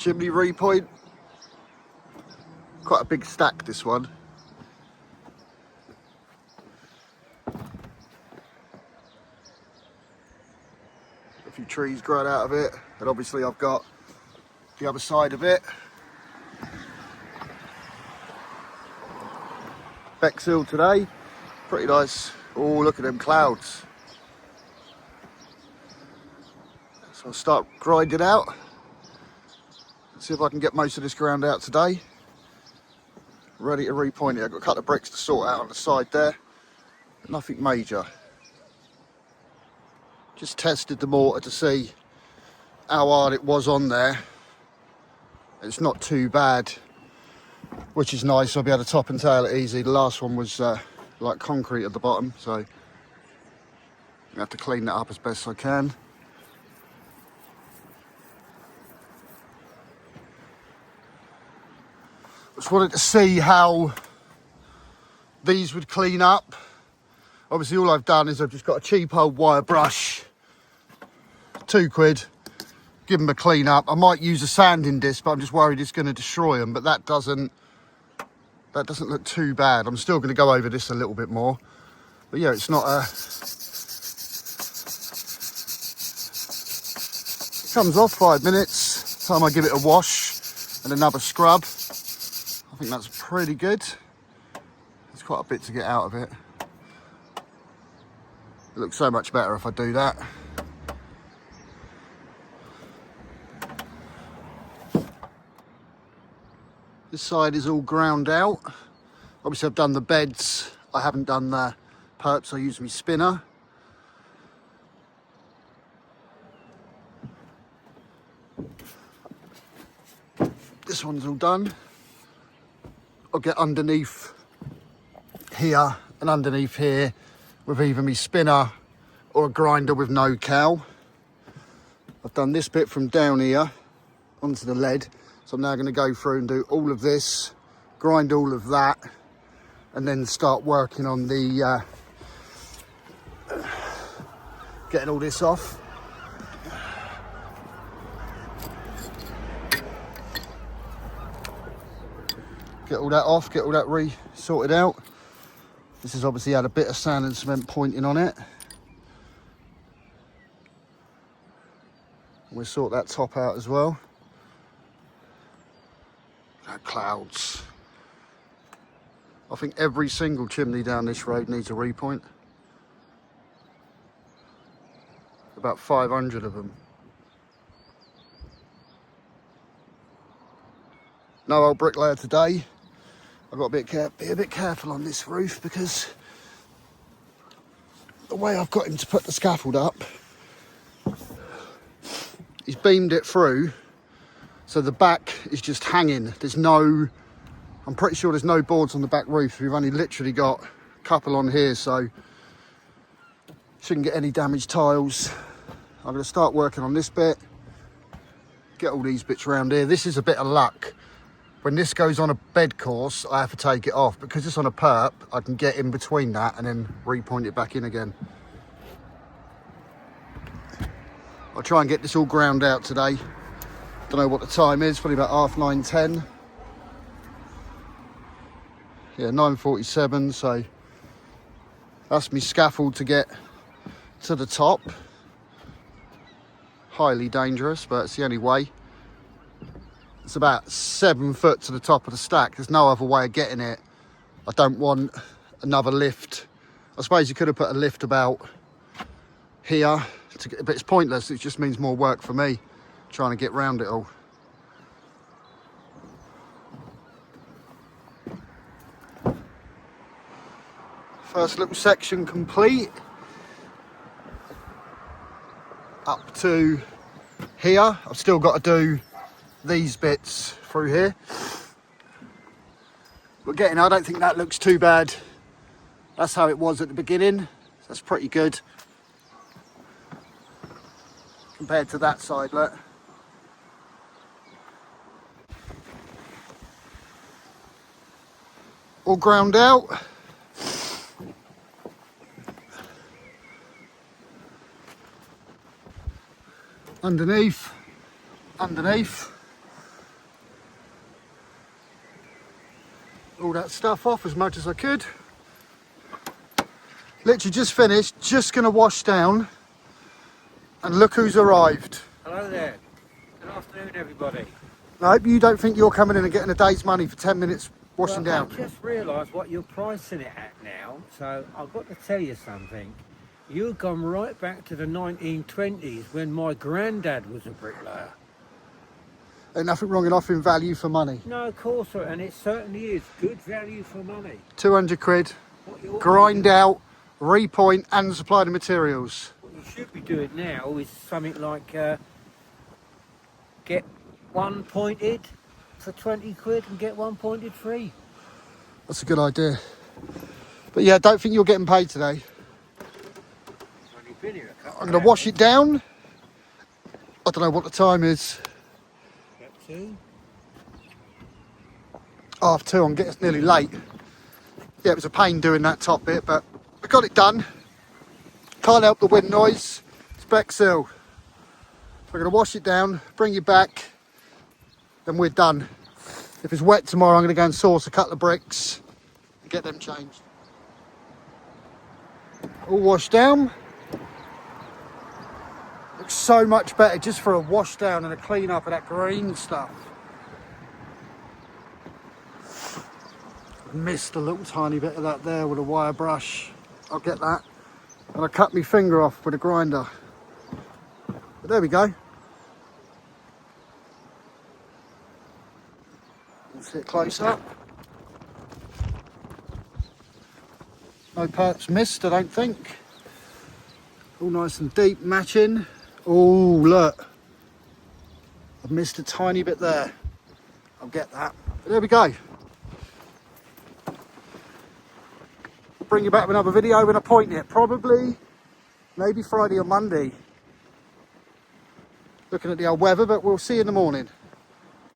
Chimney repoint. Quite a big stack, this one. A few trees grown out of it, and obviously I've got the other side of it. Bexhill today, pretty nice. Oh, look at them clouds. So I'll start grinding out. See if I can get most of this ground out today. Ready to repoint it. I've got a couple of bricks to sort out on the side there. Nothing major. Just tested the mortar to see how hard it was on there. It's not too bad, which is nice. I'll be able to top and tail it easy. The last one was like concrete at the bottom, so I have to clean that up as best I can. Just wanted to see how these would clean up. Obviously all I've done is I've just got a cheap old wire brush, £2, give them a clean up. I might use a sanding disc, but I'm just worried it's going to destroy them, but that doesn't look too bad. I'm still going to go over this a little bit more, but yeah, it's not a... It comes off 5 minutes, time I give it a wash and another scrub. I think that's pretty good. There's quite a bit to get out of it. It looks so much better if I do that. This side is all ground out. Obviously I've done the beds. I haven't done the perps. I use my spinner. This one's all done. I'll get underneath here and underneath here with either my spinner or a grinder with no cowl. I've done this bit from down here onto the lead, so I'm now going to go through and do all of this, grind all of that, and then start working on the getting all this off. Get all that off, get all that sorted out. This has obviously had a bit of sand and cement pointing on it. And we'll sort that top out as well. That clouds. I think every single chimney down this road needs a repoint. About 500 of them. No old bricklayer today. I've got to be a bit careful on this roof because the way I've got him to put the scaffold up, he's beamed it through, so the back is just hanging. There's no, I'm pretty sure there's no boards on the back roof. We've only literally got a couple on here, so shouldn't get any damaged tiles. I'm going to start working on this bit, get all these bits around here. This is a bit of luck. When this goes on a bed course, I have to take it off. Because it's on a perp, I can get in between that and then repoint it back in again. I'll try and get this all ground out today. Don't know what the time is, probably about 9:30, 10. Yeah, 9:47, so that's my scaffold to get to the top. Highly dangerous, but it's the only way. It's about 7 foot to the top of the stack. There's no other way of getting it. I don't want another lift. I suppose you could have put a lift about here, but it's pointless. It just means more work for me trying to get round it all. First little section complete. Up to here. I've still got to do these bits through here. But getting, I don't think that looks too bad. That's how it was at the beginning. So that's pretty good. Compared to that side, look. All ground out. Underneath. all that stuff off as much as I could. Literally just finished, just going to wash down, and look who's arrived. Hello there. Good afternoon, everybody. I hope you don't think you're coming in and getting a day's money for 10 minutes washing down. I just realised what you're pricing it at now, so I've got to tell you something. You've gone right back to the 1920s when my granddad was a bricklayer. Ain't nothing wrong in offering value for money. No, of course, sir, and it certainly is good value for money. 200 quid, What you ought to grind out, repoint and supply the materials. What you should be doing now is something like get one pointed for 20 quid and get one pointed free. That's a good idea. But yeah, I don't think you're getting paid today. Only been here a couple I'm going to wash it down. I don't know what the time is. Step 2. 2:30, I'm getting nearly late. Yeah, it was a pain doing that top bit, but we got it done. Can't help the wind noise. It's bexhill. So we're going to wash it down, bring it back, then we're done. If it's wet tomorrow, I'm going to go and source a couple of bricks and get them changed. All washed down. Looks so much better just for a wash down and a clean up of that green stuff. Missed a little tiny bit of that there with a wire brush. I'll get that. And I cut my finger off with a grinder. But there we go. See it close up. No parts missed, I don't think. All nice and deep, matching. Oh, look. I've missed a tiny bit there. I'll get that. But there we go. Bring you back with another video when I point it. Probably, maybe Friday or Monday. Looking at the old weather, but we'll see you in the morning.